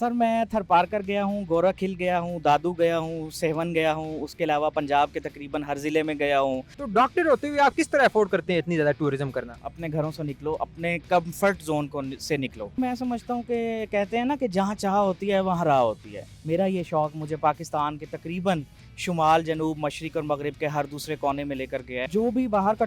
Sir मैं थरपारकर गया हूँ, गोरख हिल गया हूँ, दादू गया हूँ, सेवन गया हूँ, उसके अलावा पंजाब के तकरीबन हर ज़िले में गया हूँ। तो डॉक्टर होते हुए आप किस तरह अफोर्ड करते हैं इतनी ज़्यादा टूरिज़्म करना? अपने घरों से निकलो, अपने कम्फ़र्ट ज़ोन से निकलो। मैं समझता हूँ कि कहते हैं ना कि जहाँ चाह होती है वहाँ राह होती है। मेरा ये शौक़ मुझे पाकिस्तान के तकरीबन शुमाल, जनूब, मशरिक़ और मग़रिब के हर दूसरे कोने में लेकर गया है। जो भी बाहर का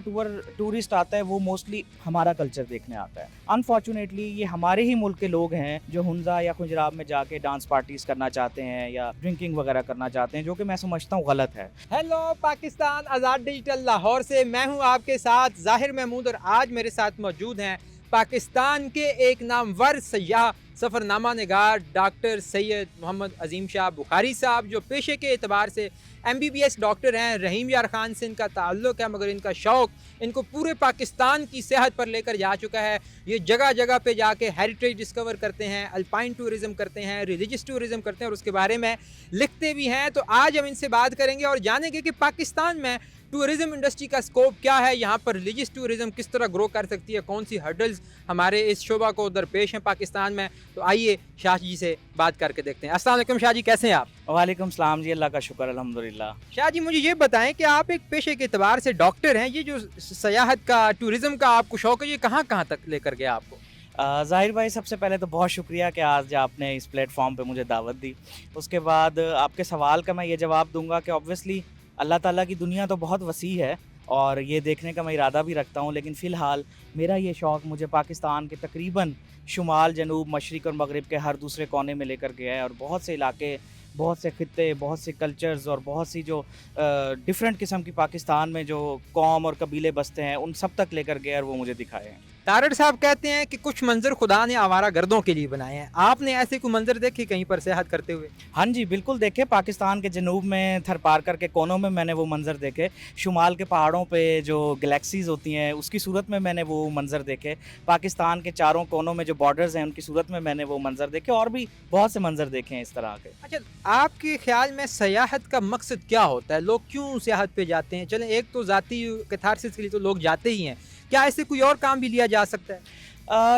टूरिस्ट आता है वो मोस्टली हमारा कल्चर देखने आता है। अनफॉर्चुनेटली ये हमारे ही मुल्क के लोग हैं जो हुंज़ा या खुजराब में जाके डांस पार्टीज़ करना चाहते हैं या ड्रिंकिंग वगैरह करना चाहते हैं, जो कि मैं समझता हूँ गलत है। हेलो पाकिस्तान, आज़ाद डिजिटल लाहौर से मैं हूं आपके साथ ज़ाहिर महमूद, और आज मेरे साथ मौजूद हैं पाकिस्तान के एक नामवर सयाह सफ़रनामा निगार डॉक्टर सैयद मोहम्मद अज़ीम शाह बुखारी साहब, जो पेशे के एतबार से MBBS डॉक्टर हैं। रहीम यार ख़ान से इनका ताल्लुक़ है, मगर इनका शौक़ इनको पूरे पाकिस्तान की सेहत पर लेकर जा चुका है। ये जगह जगह पे जाके हेरिटेज डिस्कवर करते हैं, अल्पाइन टूरिज़म करते हैं, रिलीजियस टूरिज़म करते हैं और उसके बारे में लिखते भी हैं। तो आज हम इनसे बात करेंगे और जानेंगे कि पाकिस्तान में टूरिज़म इंडस्ट्री का स्कोप क्या है, यहाँ पर रिलीजियस टूरिज़म किस तरह ग्रो कर सकती है, कौन सी हर्डल्स हमारे इस शोबा को दरपेश हैं पाकिस्तान में। तो आइए शाह जी से बात करके देखते हैं। अस्सलाम वालेकुम शाह जी, कैसे हैं आप? वालेकुम सलाम जी, अल्लाह का शुक्र अल्हम्दुलिल्लाह। शाह जी, मुझे ये बताएं कि आप एक पेशे के एतबार से डॉक्टर हैं, ये जो सयाहत का, टूरिज़म का आपको शौक़ है, ये कहाँ कहाँ तक लेकर गया आपको? ज़ाहिर भाई, सबसे पहले तो बहुत शुक्रिया कि आज आपने इस प्लेटफॉर्म पे मुझे दावत दी। उसके बाद आपके सवाल का मैं ये जवाब दूंगा कि ऑब्वियसली अल्लाह ताला की दुनिया तो बहुत वसी है और ये देखने का मैं इरादा भी रखता हूँ, लेकिन फ़िलहाल मेरा ये शौक़ मुझे पाकिस्तान के तकरीबन शुमाल, जनूब, मशरिक़ और मग़रिब के हर दूसरे कोने में लेकर गया है और बहुत से इलाके, बहुत से ख़ित्ते, बहुत से कल्चर्स और बहुत सी जो डिफरेंट किस्म की पाकिस्तान में जो कौम और कबीले बसते हैं उन सब तक लेकर गया और वो मुझे दिखाए हैं। तारड़ साहब कहते हैं कि कुछ मंजर खुदा ने आवारा गर्दों के लिए बनाए हैं। आपने ऐसे कोई मंजर देखे कहीं पर सेहत करते हुए? हाँ जी, बिल्कुल देखे। पाकिस्तान के जनूब में थरपारकर के कोनों में मैंने वो मंज़र देखे। शुमाल के पहाड़ों पे जो गैलेक्सीज़ होती हैं उसकी सूरत में मैंने वो मंज़र देखे। पाकिस्तान के चारों कोनों में जो बॉर्डर्स हैं उनकी सूरत में मैंने वो मंज़र देखे और भी बहुत से मंज़र देखे हैं इस तरह के। अच्छा, आपके ख्याल में सयाहत का मकसद क्या होता है? लोग क्यों सयाहत पे जाते हैं? चलें, एक तो ज़ाती कैथारसिस के लिए तो लोग जाते ही हैं, क्या ऐसे कोई और काम भी लिया जा सकता है?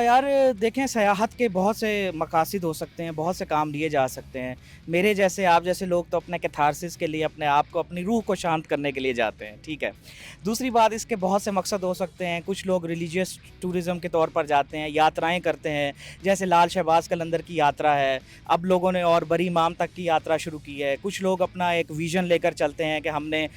यार देखें, सयाहत के बहुत से मकासद हो सकते हैं, बहुत से काम लिए जा सकते हैं। मेरे जैसे, आप जैसे लोग तो अपने कैथारसिस के लिए, अपने आप को, अपनी रूह को शांत करने के लिए जाते हैं, ठीक है। दूसरी बात, इसके बहुत से मकसद हो सकते हैं। कुछ लोग रिलीजियस टूरिज़म के तौर पर जाते हैं, यात्राएं करते हैं, जैसे लाल शहबाज कलंदर की यात्रा है। अब लोगों ने और बरी इमाम तक की यात्रा शुरू की है। कुछ लोग अपना एक विज़न लेकर चलते हैं कि हमने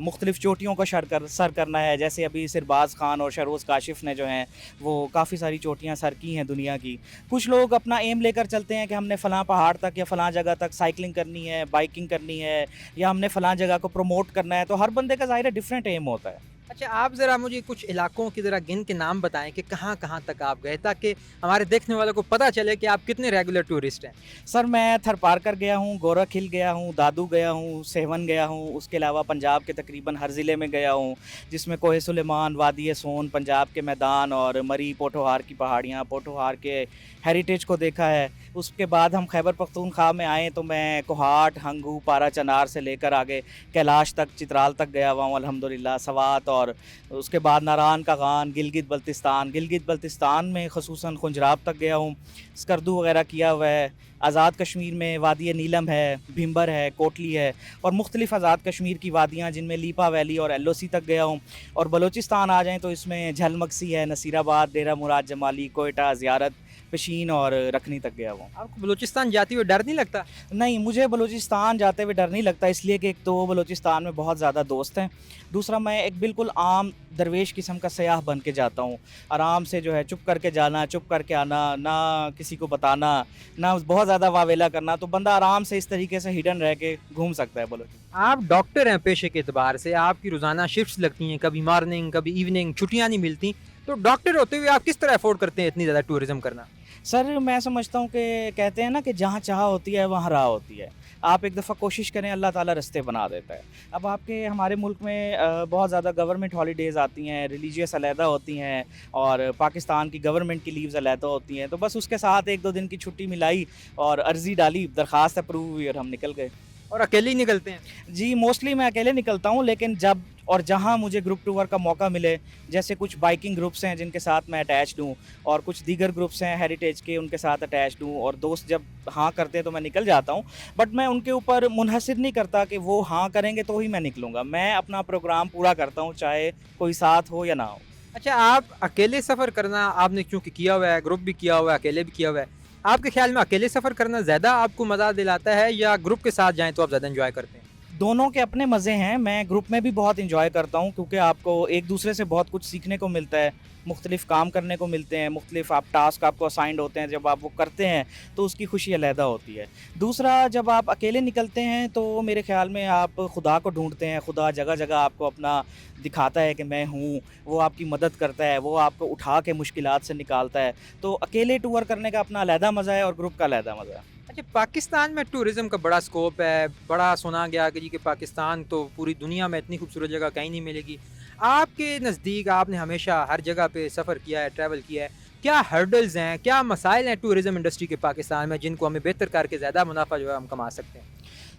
मुख्तलिफ़ चोटियों को सर करना है, जैसे अभी सिरबाज़ खान और शहरोज़ काशिफ़ ने जो हैं वो काफ़ी सारी चोटियां सर की हैं दुनिया की। कुछ लोग अपना एम लेकर चलते हैं कि हमने फ़लाँ पहाड़ तक या फ़लाँ जगह तक साइकिलिंग करनी है, बाइकिंग करनी है, या हमने फ़लाँ जगह को प्रमोट करना है। तो हर बंदे का ज़ाहिर है डिफरेंट एम होता है। अच्छा, आप ज़रा मुझे कुछ इलाकों की ज़रा गिन के नाम बताएं कि कहाँ कहाँ तक आप गए, ताकि हमारे देखने वालों को पता चले कि आप कितने रेगुलर टूरिस्ट हैं। सर मैं थरपारकर गया हूँ, गोरख हिल गया हूँ, दादू गया हूँ, सेवन गया हूँ, उसके अलावा पंजाब के तकरीबन हर ज़िले में गया हूँ, जिसमें कोहे सुलेमान, वादी सोन, पंजाब के मैदान और मरी, पोठोहार की पहाड़ियाँ, पोठोहार के हेरिटेज को देखा है। उसके बाद हम खैबर पख्तूनख्वा में आए तो मैं कोहाट, हंगू, पारा चनार से लेकर आगे कैलाश तक, चित्राल तक गया हुआ हूँ अल्हम्दुलिल्लाह, सवात, और उसके बाद नारान का गान, गिलगित बल्तिस्तान में ख़ुसूसन खुंजराब तक गया हूँ, स्कर्दू वगैरह किया हुआ है। आज़ाद कश्मीर में वादी नीलम है, भिम्बर है, कोटली है और मुख्तलिफ़ आज़ाद कश्मीर की वादियाँ जिनमें लीपा वैली और LOC तक गया हूँ। और बलूचिस्तान आ जाएँ तो इसमें झलमक्सी है, नसीराबाद, डेरा मुराद जमाली, कोयटा, ज़ियारत, पशीन और रखनी तक गया हूँ। आपको बलूचिस्तान जाते हुए डर नहीं लगता? नहीं, मुझे बलूचिस्तान जाते हुए डर नहीं लगता, इसलिए कि एक तो बलूचिस्तान में बहुत ज़्यादा दोस्त हैं। दूसरा, मैं एक बिल्कुल आम दरवेश किस्म का सयाह बन के जाता हूँ। आराम से जो है चुप करके जाना, चुप करके आना, ना किसी को बताना, ना बहुत ज़्यादा वावेला करना, तो बंदा आराम से इस तरीके से हिडन रह के घूम सकता है बलूचिस्तान। आप डॉक्टर हैं पेशे के एतबार से, आपकी रोज़ाना शिफ्ट्स लगती हैं, कभी मॉर्निंग कभी इवनिंग, छुट्टियाँ नहीं मिलती। तो डॉक्टर होते हुए आप किस तरह अफोर्ड करते हैं इतनी ज़्यादा टूरिज़म करना? सर मैं समझता हूँ कि कहते हैं ना कि जहाँ चाह होती है वहाँ राह होती है। आप एक दफ़ा कोशिश करें, अल्लाह ताला रास्ते बना देता है। अब आपके हमारे मुल्क में बहुत ज़्यादा गवर्नमेंट हॉलीडेज़ आती हैं, रिलीजियस अलहदा होती हैं और पाकिस्तान की गवर्नमेंट की लीव्स अलहदा होती हैं, तो बस उसके साथ 1-2 दिन की छुट्टी मिलाई और अर्ज़ी डाली, दरख्वास्त अप्रूव हुई और हम निकल गए। और अकेले ही निकलते हैं? जी, मोस्टली मैं अकेले निकलता हूँ, लेकिन जब और जहाँ मुझे ग्रुप टूर का मौका मिले, जैसे कुछ बाइकिंग ग्रुप्स हैं जिनके साथ मैं अटैच्ड हूँ और कुछ दीगर ग्रुप्स हैं हेरिटेज के, उनके साथ अटैच्ड हूँ और दोस्त जब हाँ करते हैं तो मैं निकल जाता हूँ। बट मैं उनके ऊपर मुनहसिर नहीं करता कि वो हाँ करेंगे तो ही मैं निकलूँगा। मैं अपना प्रोग्राम पूरा करता हूँ, चाहे कोई साथ हो या ना हो। अच्छा, आप अकेले सफ़र करना आपने क्योंकि किया हुआ है, ग्रुप भी किया हुआ है, अकेले भी किया हुआ है। आपके ख़्याल में अकेले सफ़र करना ज़्यादा आपको मज़ा दिलाता है या ग्रुप के साथ जाएँ तो आप ज़्यादा एन्जॉय करते हैं? दोनों के अपने मज़े हैं। मैं ग्रुप में भी बहुत एन्जॉय करता हूँ क्योंकि आपको एक-दूसरे से बहुत कुछ सीखने को मिलता है, मुख्तलिफ़ काम करने को मिलते हैं, मुख्तलिफ़ आप टास्क आपको असाइन्ड होते हैं, जब आप वो करते हैं, तो उसकी खुशी अलहदा होती है। दूसरा, जब आप अकेले निकलते हैं, तो मेरे ख़्याल में आप खुदा को ढूँढते हैं, खुदा जगह-जगह आपको अपना दिखाता है कि मैं हूँ, वो आपकी मदद करता है, वो आपको उठा के मुश्किलात से निकालता है। तो अकेले टूर करने का अपना अलहदा मज़ा है और ग्रुप का अलहदा मज़ा है। अच्छा, पाकिस्तान में टूरिज़्म का बड़ा स्कोप है, बड़ा सुना गया कि जी कि पाकिस्तान तो पूरी दुनिया में इतनी खूबसूरत जगह कहीं नहीं मिलेगी। आपके नज़दीक आपने हमेशा हर जगह पे सफ़र किया है, ट्रैवल किया है, क्या हर्डल्स हैं, क्या मसाइल हैं टूरिज़्म इंडस्ट्री के पाकिस्तान में जिनको हमें बेहतर करके ज़्यादा मुनाफ़ा जो है हम कमा सकते हैं?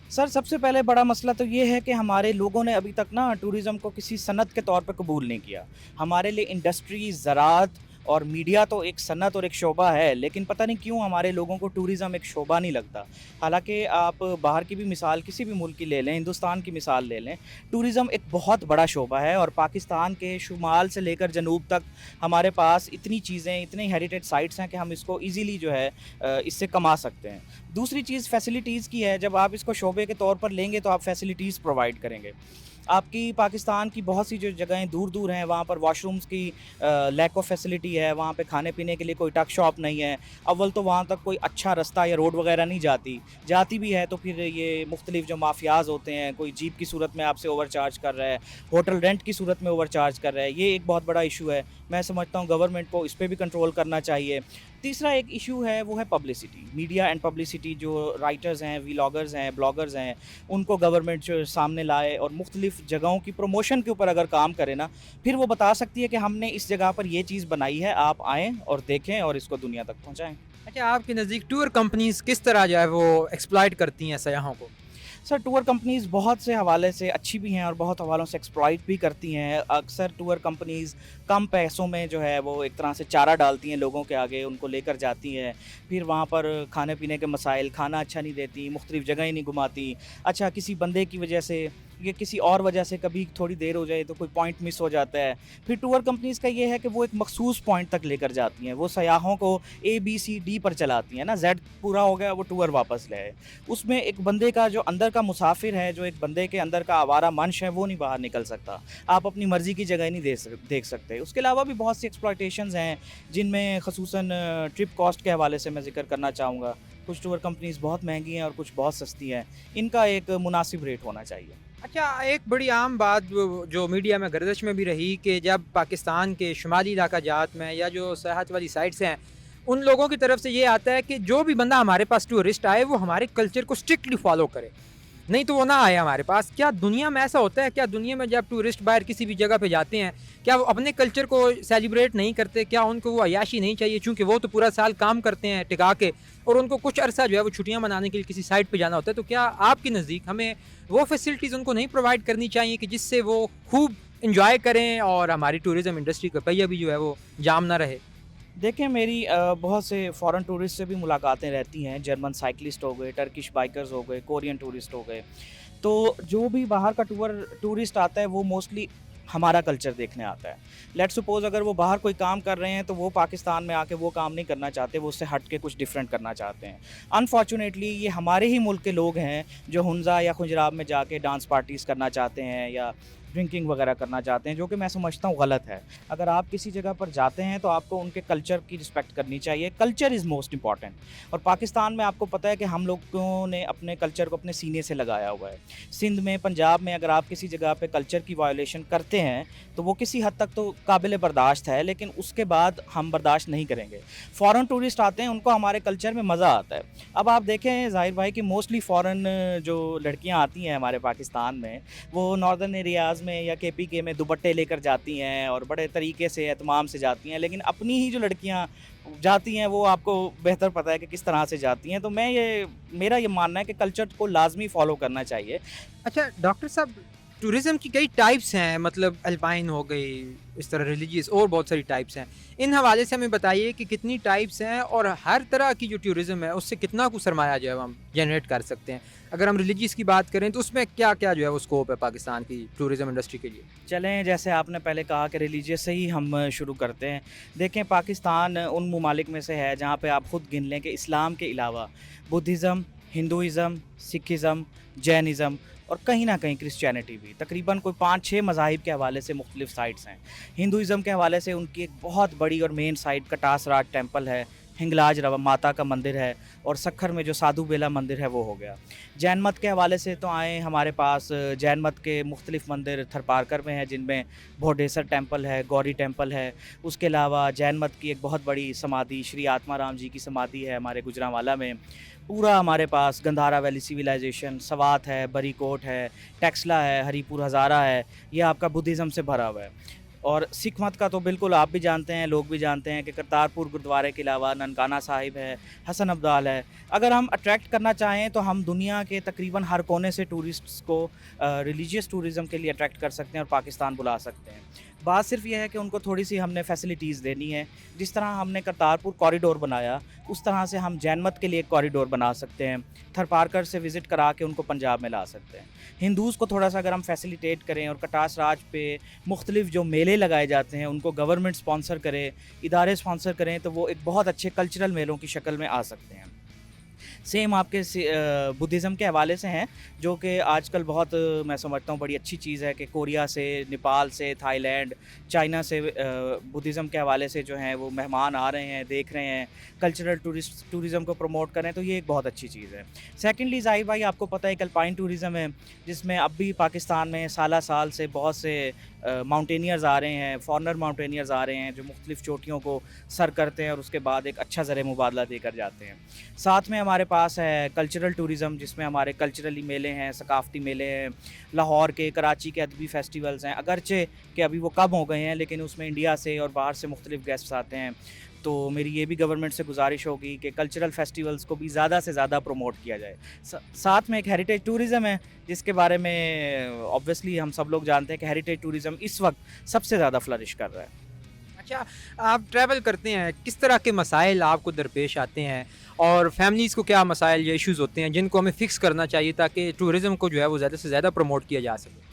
सर, सबसे पहले बड़ा मसला तो ये है कि हमारे लोगों ने अभी तक ना टूरिज़्म को किसी सनत के तौर पे कबूल नहीं किया। हमारे लिए इंडस्ट्री, ज़राअत और मीडिया तो एक सनत और एक शोबा है, लेकिन पता नहीं क्यों हमारे लोगों को टूरिज़्म एक शोबा नहीं लगता। हालाँकि आप बाहर की भी मिसाल किसी भी मुल्क की ले लें, हिंदुस्तान की मिसाल ले लें, टूरिज़्म एक बहुत बड़ा शोबा है और पाकिस्तान के शुमाल से लेकर जनूब तक हमारे पास इतनी चीज़ें, इतनी हेरिटेज साइट्स हैं कि हम इसको ईज़िली जो है इससे कमा सकते हैं। दूसरी चीज़ फैसिलिटीज़ की है, जब आप इसको शोबे के तौर पर लेंगे तो आप फैसिलिटीज़ प्रोवाइड करेंगे। आपकी पाकिस्तान की बहुत सी जो जगहें दूर-दूर हैं, वहाँ पर वॉशरूम्स की लैक ऑफ फैसिलिटी है, वहाँ पे खाने-पीने के लिए कोई टक शॉप नहीं है। अव्वल तो वहाँ तक कोई अच्छा रास्ता या रोड वगैरह नहीं जाती। जाती भी है तो फिर ये मुख्तलिफ जो माफियाज़ होते हैं, कोई जीप की सूरत में आपसे ओवरचार्ज कर रहा है, होटल रेंट की सूरत में ओवरचार्ज कर रहा है। ये एक बहुत बड़ा इश्यू है। मैं समझता हूँ गवर्नमेंट को इस पे भी कंट्रोल करना चाहिए। तीसरा एक इश्यू है, वो है पब्लिसिटी। मीडिया एंड पब्लिसिटी, जो राइटर्स हैं, व्लॉगर्स हैं, ब्लॉगर्स हैं, उनको गवर्नमेंट जो सामने लाए और मुख्तलिफ जगहों की प्रमोशन के ऊपर अगर काम करे ना, फिर वो बता सकती है कि हमने इस जगह पर ये चीज़ बनाई है, आप आएँ और देखें और इसको दुनिया तक पहुँचाएँ। अच्छा, आपके नज़दीक टूर कंपनीज़ किस तरह जो है वो एक्सप्लॉइट करती हैं सयाहों को? सर, टूर कंपनीज़ बहुत से हवाले से अच्छी भी हैं और बहुत हवालों से एक्सप्लॉइट भी करती हैं। अक्सर टूर कंपनीज़ कम पैसों में जो है वो एक तरह से चारा डालती हैं लोगों के आगे, उनको लेकर जाती हैं। फिर वहाँ पर खाने-पीने के मसाइल, खाना अच्छा नहीं देती, मुख्तलिफ जगहें नहीं घुमाती। अच्छा, किसी बंदे की वजह से या किसी और वजह से कभी थोड़ी देर हो जाए तो कोई पॉइंट मिस हो जाता है। फिर टूर कंपनीज़ का ये है कि वो एक मखसूस पॉइंट तक लेकर जाती हैं। वो सयाहों को ए, बी, सी, डी पर चलाती हैं ना, ज़ेड पूरा हो गया, वो टूर वापस ले आए। उसमें एक बंदे का जो अंदर का मुसाफिर है, जो एक बंदे के अंदर का आवारा मंश है, वो नहीं बाहर निकल सकता। आप अपनी मर्ज़ी की जगह नहीं देख सकते। उसके अलावा भी बहुत सी एक्सप्लॉयटेशंस हैं, जिनमें ख़ुसूसन ट्रिप कॉस्ट के हवाले से मैं ज़िक्र करना चाहूँगा। कुछ टूर कंपनीज़ बहुत महँगी हैं और कुछ बहुत सस्ती हैं। इनका एक मुनासिब रेट होना चाहिए। अच्छा, एक बड़ी आम बात जो मीडिया में गर्दिश में भी रही कि जब पाकिस्तान के शुमाली इलाका जात में या जो सयाहत वाली साइट्स हैं, उन लोगों की तरफ से ये आता है कि जो भी बंदा हमारे पास टूरिस्ट आए वो हमारे कल्चर को स्ट्रिक्टली फॉलो करे, नहीं तो वो ना आए हमारे पास। क्या दुनिया में ऐसा होता है? क्या दुनिया में जब टूरिस्ट बाहर किसी भी जगह पे जाते हैं, क्या वो अपने कल्चर को सेलिब्रेट नहीं करते? क्या उनको वो अय्याशी नहीं चाहिए? चूँकि वो तो पूरा साल काम करते हैं टिका के और उनको कुछ अरसा जो है वो छुट्टियाँ मनाने के लिए किसी साइट पे जाना होता है। तो क्या आपके नज़दीक हमें वो फैसिलिटीज़ उनको नहीं प्रोवाइड करनी चाहिए कि जिससे वो खूब एन्जॉय करें और हमारी टूरिज़्म इंडस्ट्री का पहिया भी जो है वो जाम ना रहे? देखिए, मेरी बहुत से फ़ॉरेन टूरिस्ट से भी मुलाकातें रहती हैं। जर्मन साइक्लिस्ट हो गए, टर्किश बाइकर्स हो गए, कोरियन टूरिस्ट हो गए। तो जो भी बाहर का टूरिस्ट आता है वो मोस्टली हमारा कल्चर देखने आता है। लेट्स सपोज़ अगर वो बाहर कोई काम कर रहे हैं तो वो पाकिस्तान में आके वो काम नहीं करना चाहते, वो उससे हट के कुछ डिफरेंट करना चाहते हैं। अनफॉर्चुनेटली ये हमारे ही मुल्क के लोग हैं जो हुंज़ा या खुजराब में जाके डांस पार्टीज़ करना चाहते हैं या ड्रिंकिंग वगैरह करना चाहते हैं, जो कि मैं समझता हूँ गलत है। अगर आप किसी जगह पर जाते हैं तो आपको उनके कल्चर की रिस्पेक्ट करनी चाहिए। Culture is most important. और पाकिस्तान में आपको पता है कि हम लोगों ने अपने कल्चर को अपने सीने से लगाया हुआ है। सिंध में, पंजाब में अगर आप किसी जगह पे कल्चर की वायलेशन करते हैं तो वो किसी हद तक तो काबिल बर्दाश्त है, लेकिन उसके बाद हम बर्दाश्त नहीं करेंगे। फ़ॉरेन टूरिस्ट आते हैं, उनको हमारे कल्चर में मज़ा आता है। अब आप देखें ज़ाहिर भाई कि मोस्टली फ़ॉरेन जो लड़कियाँ आती हैं हमारे पाकिस्तान में, वो नॉर्दर्न एरियाज़ میں یا KPK میں دوپٹے لے کر جاتی ہیں اور بڑے طریقے سے اہتمام سے جاتی ہیں، لیکن اپنی ہی جو لڑکیاں جاتی ہیں وہ آپ کو بہتر پتہ ہے کہ کس طرح سے جاتی ہیں. تو میرا یہ ماننا ہے کہ کلچر کو لازمی فالو کرنا چاہیے. اچھا ڈاکٹر صاحب، ٹورزم کی کئی ٹائپس ہیں، مطلب الپائن ہو گئی، اس طرح ریلیجیس اور بہت ساری ٹائپس ہیں. ان حوالے سے ہمیں بتائیے کہ کتنی ٹائپس ہیں اور ہر طرح کی جو ٹورزم ہے اس سے کتنا کو سرمایہ جو ہے ہم جنریٹ کر سکتے ہیں. اگر ہم ریلیجیس کی بات کریں تو اس میں کیا کیا جو ہے وہ اسکوپ ہے پاکستان کی ٹورزم انڈسٹری کے لیے؟ چلیں، جیسے آپ نے پہلے کہا کہ ریلیجیس سے ہی ہم شروع کرتے ہیں. دیکھیں، پاکستان ان ممالک میں سے ہے جہاں پہ آپ خود گن لیں کہ اسلام کے علاوہ بدھزم، ہندوازم، سکھزم، جینزم اور کہیں نہ کہیں کرسچینٹی بھی، تقریباً کوئی 5-6 مذاہب کے حوالے سے مختلف سائٹس ہیں. ہندوازم کے حوالے سے ان کی ایک بہت بڑی اور مین سائٹ کٹاس راج ٹیمپل ہے، ہنگلاج ماتا کا مندر ہے، اور سکھر میں جو سادھو بیلا مندر ہے وہ ہو گیا. جین مت کے حوالے سے تو آئیں ہمارے پاس جین مت کے مختلف مندر تھرپارکر میں ہیں، جن میں بھوڈیسر ٹیمپل ہے، گوری ٹیمپل ہے. اس کے علاوہ جین مت کی ایک بہت بڑی سمادھی شری آتما رام جی کی سمادھی ہے ہمارے گجرانوالا میں. پورا ہمارے پاس گندھارا ویلی سویلائزیشن، سوات ہے، بری کوٹ ہے، ٹیکسلا ہے، ہری پور ہزارہ ہے، یہ آپ کا بدھزم سے بھرا ہوا ہے. اور سکھ مت کا تو بالکل آپ بھی جانتے ہیں، لوگ بھی جانتے ہیں کہ کرتارپور گرودوارے کے علاوہ ننکانہ صاحب ہے، حسن ابدال ہے. اگر ہم اٹریکٹ کرنا چاہیں تو ہم دنیا کے تقریباً ہر کونے سے ٹورسٹس کو ریلیجیس ٹورزم کے لیے اٹریکٹ کر سکتے ہیں اور پاکستان بلا سکتے ہیں. بات صرف یہ ہے کہ ان کو تھوڑی سی ہم نے فیسلٹیز دینی ہے. جس طرح ہم نے کرتارپور کوریڈور بنایا، اس طرح سے ہم جین مت کے لیے ایک کوریڈور بنا سکتے ہیں، تھرپارکر سے وزٹ کرا کے ان کو پنجاب میں لا سکتے ہیں. ہندوز کو تھوڑا سا اگر ہم فیسیلیٹیٹ کریں اور کٹاس راج پہ مختلف جو میلے لگائے جاتے ہیں ان کو گورنمنٹ سپانسر کرے، ادارے سپانسر کریں، تو وہ ایک بہت اچھے کلچرل میلوں کی شکل میں آ سکتے ہیں. سیم آپ کے بدھزم کے حوالے سے ہیں، جو کہ آج کل بہت میں سمجھتا ہوں بڑی اچھی چیز ہے کہ کوریا سے، نیپال سے، تھائی لینڈ، چائنا سے بدھزم کے حوالے سے جو ہیں وہ مہمان آ رہے ہیں، دیکھ رہے ہیں، کلچرل ٹورزم کو پروموٹ کریں، تو یہ ایک بہت اچھی چیز ہے. سیکنڈلی ظاہر بھائی آپ کو پتہ ہے ایک الپائن ٹورزم ہے، جس میں اب بھی پاکستان میں سالہ سال سے بہت سے ماؤنٹینئرز آ رہے ہیں، فارنر ماؤنٹینئرز آ رہے ہیں جو مختلف چوٹیوں کو سر کرتے ہیں اور اس کے بعد ایک اچھا زر مبادلہ دے کر جاتے ہیں. ساتھ میں ہمارے پاس ہے کلچرل ٹورزم، جس میں ہمارے کلچرلی میلے ہیں، ثقافتی میلے ہیں، لاہور کے، کراچی کے ادبی فیسٹیولز ہیں. اگرچہ کہ ابھی وہ کم ہو گئے ہیں، لیکن اس میں انڈیا سے اور باہر سے مختلف گیسٹس آتے ہیں. تو میری یہ بھی گورنمنٹ سے گزارش ہوگی کہ کلچرل فیسٹیولز کو بھی زیادہ سے زیادہ پروموٹ کیا جائے. ساتھ میں ایک ہیریٹیج ٹورزم ہے، جس کے بارے میں آبویسلی ہم سب لوگ جانتے ہیں کہ ہیریٹیج ٹورزم اس وقت سب سے زیادہ فلرش کر رہا ہے. اچھا، آپ ٹریول کرتے ہیں، کس طرح کے مسائل آپ کو درپیش آتے ہیں اور فیملیز کو کیا مسائل یا ایشوز ہوتے ہیں جن کو ہمیں فکس کرنا چاہیے تاکہ ٹورزم کو جو ہے وہ زیادہ سے زیادہ پروموٹ کیا جا سکے؟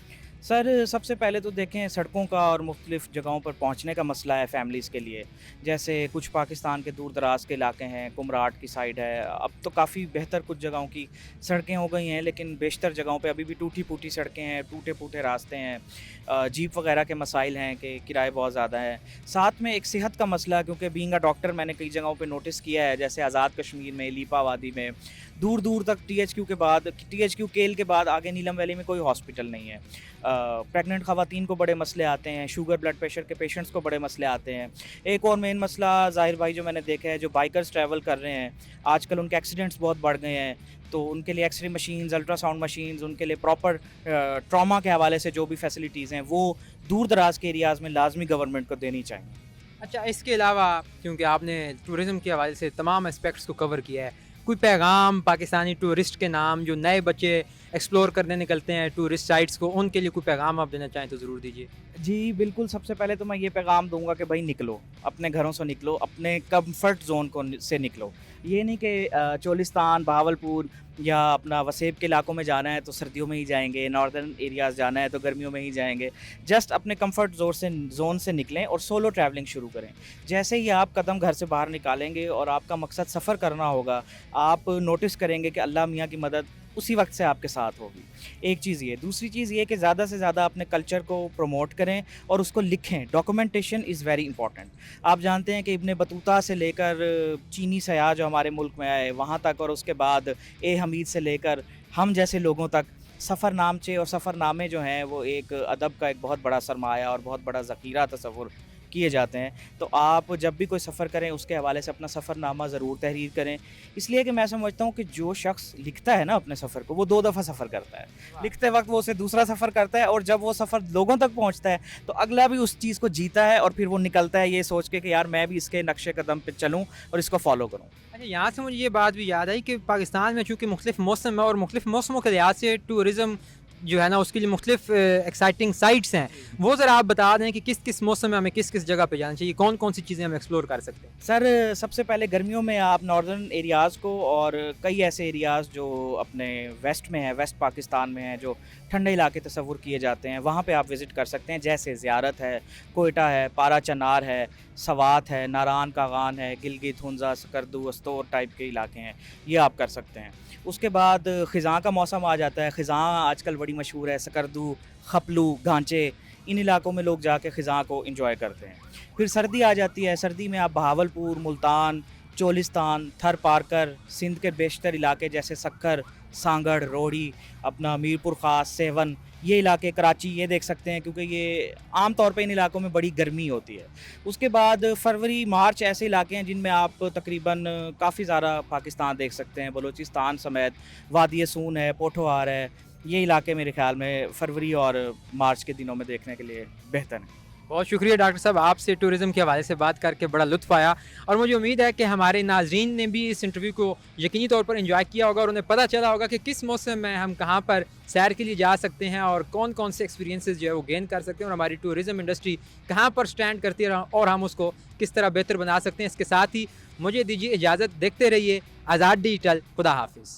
سر، سب سے پہلے تو دیکھیں سڑکوں کا اور مختلف جگہوں پر پہنچنے کا مسئلہ ہے فیملیز کے لیے. جیسے کچھ پاکستان کے دور دراز کے علاقے ہیں، کمراٹ کی سائڈ ہے، اب تو کافی بہتر کچھ جگہوں کی سڑکیں ہو گئی ہیں، لیکن بیشتر جگہوں پہ ابھی بھی ٹوٹی پھوٹی سڑکیں ہیں، ٹوٹے پھوٹے راستے ہیں، جیپ وغیرہ کے مسائل ہیں کہ کرائے بہت زیادہ ہیں. ساتھ میں ایک صحت کا مسئلہ، کیونکہ بینگ اے ڈاکٹر میں نے کئی جگہوں پہ نوٹس کیا ہے، جیسے آزاد کشمیر میں، لیپا وادی میں، دور دور تک ٹی ایچ کیو کیل کے بعد آگے نیلم ویلی میں کوئی ہاسپٹل نہیں ہے. پریگننٹ خواتین کو بڑے مسئلے آتے ہیں، شوگر بلڈ پریشر کے پیشنٹس کو بڑے مسئلے آتے ہیں. ایک اور مین مسئلہ ظاہر بھائی جو میں نے دیکھا ہے، جو بائکرز ٹریول کر رہے ہیں آج کل ان کے ایکسیڈنٹس بہت بڑھ گئے ہیں. تو ان کے لیے X ray machines, ultrasound machines, ان کے لیے پراپر ٹراما کے حوالے سے جو بھی فیسلٹیز ہیں وہ دور دراز کے ایریاز میں لازمی گورنمنٹ کو دینی چاہیے. اچھا، اس کے علاوہ کیونکہ آپ نے ٹورزم کے حوالے سے تمام اسپیکٹس کو کور کیا ہے، کوئی پیغام پاکستانی ٹورسٹ کے نام، جو نئے بچے ایکسپلور کرنے نکلتے ہیں ٹورسٹ سائٹس کو، ان کے لیے کوئی پیغام آپ دینا چاہیں تو ضرور دیجیے. جی بالکل، سب سے پہلے تو میں یہ پیغام دوں گا کہ بھائی نکلو، اپنے گھروں سے نکلو، اپنے کمفرٹ زون سے نکلو. یہ نہیں کہ چولستان، بہاولپور یا اپنا وسیب کے علاقوں میں جانا ہے تو سردیوں میں ہی جائیں گے، ناردرن ایریاز جانا ہے تو گرمیوں میں ہی جائیں گے. جسٹ اپنے کمفرٹ زون سے نکلیں اور سولو ٹریولنگ شروع کریں. جیسے ہی آپ قدم گھر سے باہر نکالیں گے اور آپ کا مقصد سفر کرنا ہوگا، آپ نوٹس کریں گے کہ اللہ میاں کی مدد اسی وقت سے آپ کے ساتھ ہوگی. ایک چیز یہ. دوسری چیز یہ کہ زیادہ سے زیادہ اپنے کلچر کو پروموٹ کریں اور اس کو لکھیں. Documentation is very important. آپ جانتے ہیں کہ ابن بطوطہ سے لے کر چینی سیاح جو ہمارے ملک میں آئے وہاں تک، اور اس کے بعد اے حمید سے لے کر ہم جیسے لوگوں تک، سفر نامچے اور سفر نامے جو ہیں وہ ایک ادب کا ایک بہت بڑا سرمایہ اور بہت بڑا ذخیرہ تصور کیے جاتے ہیں، تو آپ جب بھی کوئی سفر کریں اس کے حوالے سے اپنا سفر نامہ ضرور تحریر کریں، اس لیے کہ میں سمجھتا ہوں کہ جو شخص لکھتا ہے نا اپنے سفر کو، وہ 2 دفعہ سفر کرتا ہے۔ لکھتے وقت وہ اسے دوسرا سفر کرتا ہے، اور جب وہ سفر لوگوں تک پہنچتا ہے تو اگلا بھی اس چیز کو جیتا ہے، اور پھر وہ نکلتا ہے یہ سوچ کے کہ یار میں بھی اس کے نقش قدم پہ چلوں اور اس کو فالو کروں۔ اچھا، یہاں سے مجھے یہ بات بھی یاد آئی کہ پاکستان میں چونکہ مختلف موسم ہے اور مختلف موسموں کے لحاظ سے ٹورزم جو ہے نا اس کے لیے مختلف ایکسائٹنگ سائٹس ہیں، وہ ذرا آپ بتا دیں کہ کس کس موسم میں ہمیں کس کس جگہ پہ جانا چاہیے، کون کون سی چیزیں ہم ایکسپلور کر سکتے ہیں؟ سر سب سے پہلے گرمیوں میں آپ ناردرن ایریاز کو، اور کئی ایسے ایریاز جو اپنے ویسٹ میں ہیں، ویسٹ پاکستان میں ہیں، جو ٹھنڈے علاقے تصور کیے جاتے ہیں، وہاں پہ آپ وزٹ کر سکتے ہیں، جیسے زیارت ہے، کوئٹہ ہے، پارا چنار ہے، سوات ہے، ناران کاغان ہے، گلگت ہنزا، سکردو، استور ٹائپ کے علاقے ہیں، یہ آپ کر سکتے ہیں۔ اس کے بعد خزاں کا موسم آ جاتا ہے، خزاں آج کل بڑی مشہور ہے، سکردو، خپلو، گھانچے، ان علاقوں میں لوگ جا کے خزاں کو انجوائے کرتے ہیں۔ پھر سردی آ جاتی ہے، سردی میں آپ بہاولپور، ملتان، چولستان، تھر پارکر، سندھ کے بیشتر علاقے جیسے سکھر، سانگڑ، روہڑی، اپنا میرپور خاص، سیون، یہ علاقے، کراچی، یہ دیکھ سکتے ہیں، کیونکہ یہ عام طور پہ ان علاقوں میں بڑی گرمی ہوتی ہے۔ اس کے بعد فروری، مارچ ایسے علاقے ہیں جن میں آپ تقریباً کافی زیادہ پاکستان دیکھ سکتے ہیں، بلوچستان سمیت، وادی سون ہے، پوٹھوہار ہے، یہ علاقے میرے خیال میں فروری اور مارچ کے دنوں میں دیکھنے کے لیے بہتر ہیں۔ بہت شکریہ ڈاکٹر صاحب، آپ سے ٹورزم کے حوالے سے بات کر کے بڑا لطف آیا، اور مجھے امید ہے کہ ہمارے ناظرین نے بھی اس انٹرویو کو یقینی طور پر انجوائے کیا ہوگا، اور انہیں پتہ چلا ہوگا کہ کس موسم میں ہم کہاں پر سیر کے لیے جا سکتے ہیں، اور کون کون سے ایکسپیرینسز جو ہے وہ گین کر سکتے ہیں، اور ہماری ٹورزم انڈسٹری کہاں پر سٹینڈ کرتی ہے اور ہم اس کو کس طرح بہتر بنا سکتے ہیں۔ اس کے ساتھ ہی مجھے دیجیے اجازت، دیکھتے رہیے آزاد ڈیجیٹل۔ خدا حافظ۔